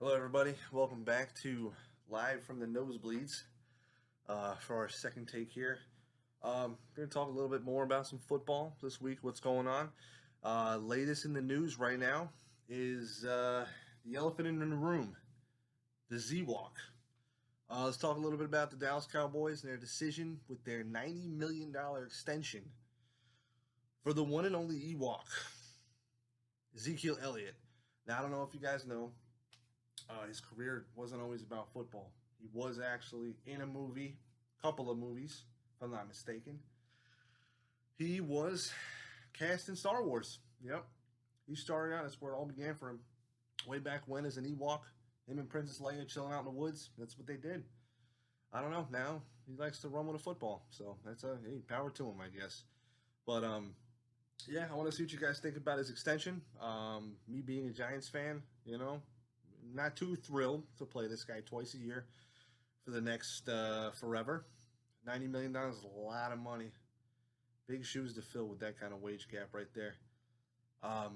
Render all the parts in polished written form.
Hello, everybody. Welcome back to Live from the Nosebleeds for our second take here. We're going to talk a little bit more about some football this week, what's going on. Latest in the news right now is the elephant in the room, the Z-Walk. Let's talk a little bit about the Dallas Cowboys and their decision with their $90 million extension for the one and only Ewok, Ezekiel Elliot. Now, I don't know if you guys know, his career wasn't always about football. He was actually in a movie, couple of movies, if I'm not mistaken. He was cast in Star Wars. Yep. He started out, that's where it all began for him. Way back when as an Ewok, him and Princess Leia chilling out in the woods. That's what they did. I don't know. Now he likes to run with a football. So that's hey, power to him, I guess. But yeah, I want to see what you guys think about his extension. Me being a Giants fan, not too thrilled to play this guy twice a year for the next forever. $90 million is a lot of money. Big shoes to fill with that kind of wage gap right there. I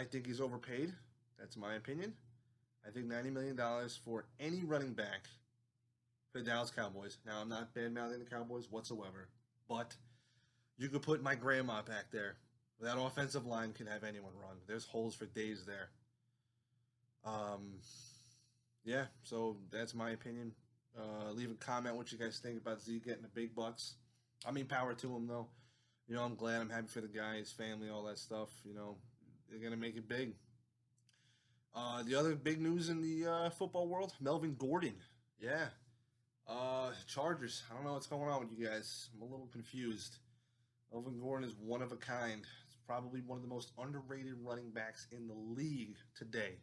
think he's overpaid. That's my opinion. I think $90 million for any running back for the Dallas Cowboys. Now, I'm not bad-mouthing the Cowboys whatsoever, but you could put my grandma back there. That offensive line can have anyone run. There's holes for days there. Yeah, so that's my opinion. Leave a comment what you guys think about Zeke getting the big bucks. I mean, power to him, though. I'm glad. I'm happy for the guy, his family, all that stuff. They're going to make it big. The other big news in the football world, Melvin Gordon. Yeah. Chargers. I don't know what's going on with you guys. I'm a little confused. Melvin Gordon is one of a kind. He's probably one of the most underrated running backs in the league today.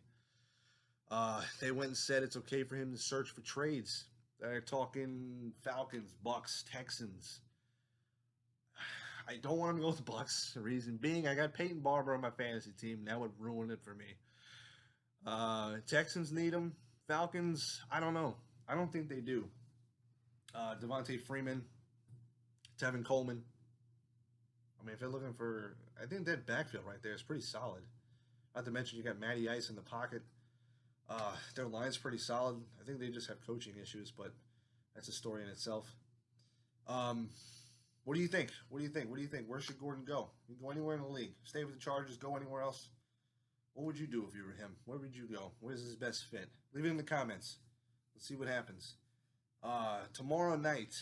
They went and said it's okay for him to search for trades. They're talking Falcons, Bucks, Texans. I don't want him to go with the Bucks. The reason being, I got Peyton Barber on my fantasy team. That would ruin it for me. Texans need him. Falcons, I don't know. I don't think they do. Devontae Freeman, Tevin Coleman. I mean, if they're looking for, I think that backfield right there is pretty solid. Not to mention you got Matty Ice in the pocket. Their line's pretty solid. I think they just have coaching issues, but that's a story in itself. What do you think? What do you think? What do you think? Where should Gordon go? You can go anywhere in the league. Stay with the Chargers. Go anywhere else. What would you do if you were him? Where would you go? Where's his best fit? Leave it in the comments. Let's see what happens. Tomorrow night,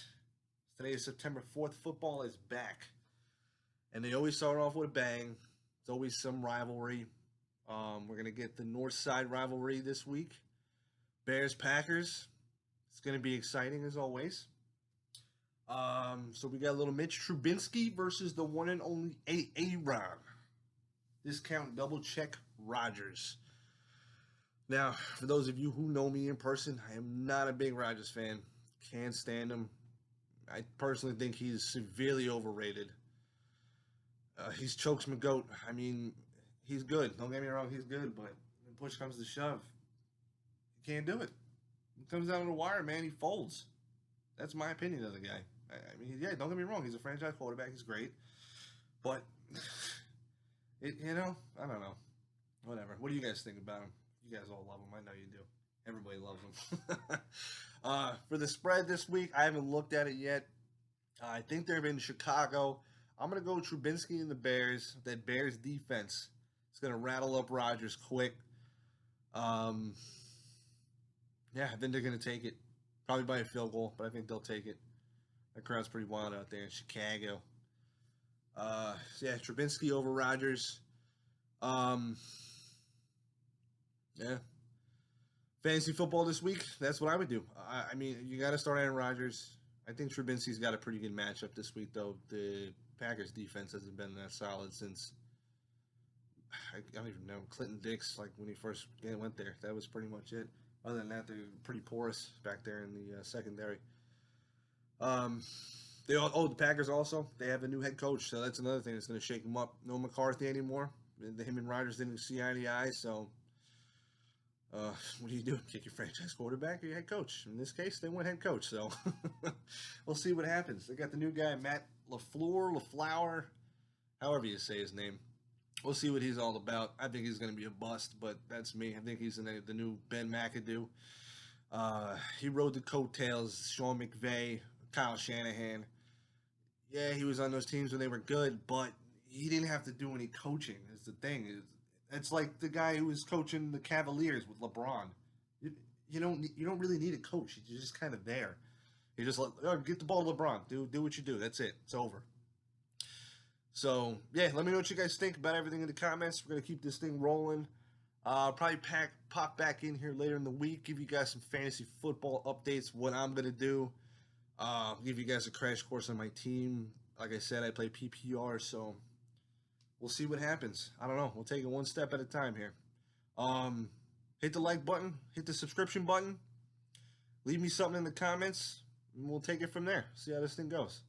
today is September 4th, football is back. And they always start off with a bang. It's always some rivalry. We're going to get the North Side rivalry this week. Bears-Packers. It's going to be exciting as always. So we got a little Mitch Trubisky versus the one and only A-Rod. Discount double check Rodgers. Now, for those of you who know me in person, I am not a big Rodgers fan. Can't stand him. I personally think he's severely overrated. He's chokes McGoat. I mean, he's good. Don't get me wrong, he's good, but when push comes to shove, he can't do it. He comes down to the wire, man, he folds. That's my opinion of the guy. I mean, yeah, don't get me wrong, he's a franchise quarterback, he's great. But, I don't know. Whatever. What do you guys think about him? You guys all love him. I know you do. Everybody loves him. For the spread this week, I haven't looked at it yet. I think they're in Chicago. I'm going to go Trubisky and the Bears. That Bears defense is going to rattle up Rodgers quick. Yeah, I think they're going to take it. Probably by a field goal, but I think they'll take it. That crowd's pretty wild out there in Chicago. Yeah, Trubisky over Rodgers. Yeah. Fantasy football this week, that's what I would do. I mean, you got to start Aaron Rodgers. I think Trubisky's got a pretty good matchup this week, though. The Packers' defense hasn't been that solid since, I don't even know, Clinton Dix, like when he first went there. That was pretty much it. Other than that, they're pretty porous back there in the secondary. The Packers also, they have a new head coach, so that's another thing that's going to shake them up. No McCarthy anymore. Him and Rodgers didn't see eye to eye, so what do you do? Kick your franchise quarterback or your head coach? In this case, they went head coach, so we'll see what happens. They got the new guy, Matt LaFleur, however you say his name. We'll see what he's all about. I think he's going to be a bust, but that's me. I think he's the new Ben McAdoo. He rode the coattails, Sean McVay, Kyle Shanahan. Yeah, he was on those teams when they were good, but he didn't have to do any coaching. Is the thing. It's like the guy who was coaching the Cavaliers with LeBron. You, you don't really need a coach. You're just kind of there. You just let get the ball to LeBron. Do what you do. That's it. It's over. So yeah, let me know what you guys think about everything in the comments. We're gonna keep this thing rolling. Probably pop back in here later in the week, give you guys some fantasy football updates. What I'm gonna do. Give you guys a crash course on my team. Like I said, I play PPR, so we'll see what happens. I don't know. We'll take it one step at a time here. Hit the like button, hit the subscription button, leave me something in the comments, and we'll take it from there. See how this thing goes.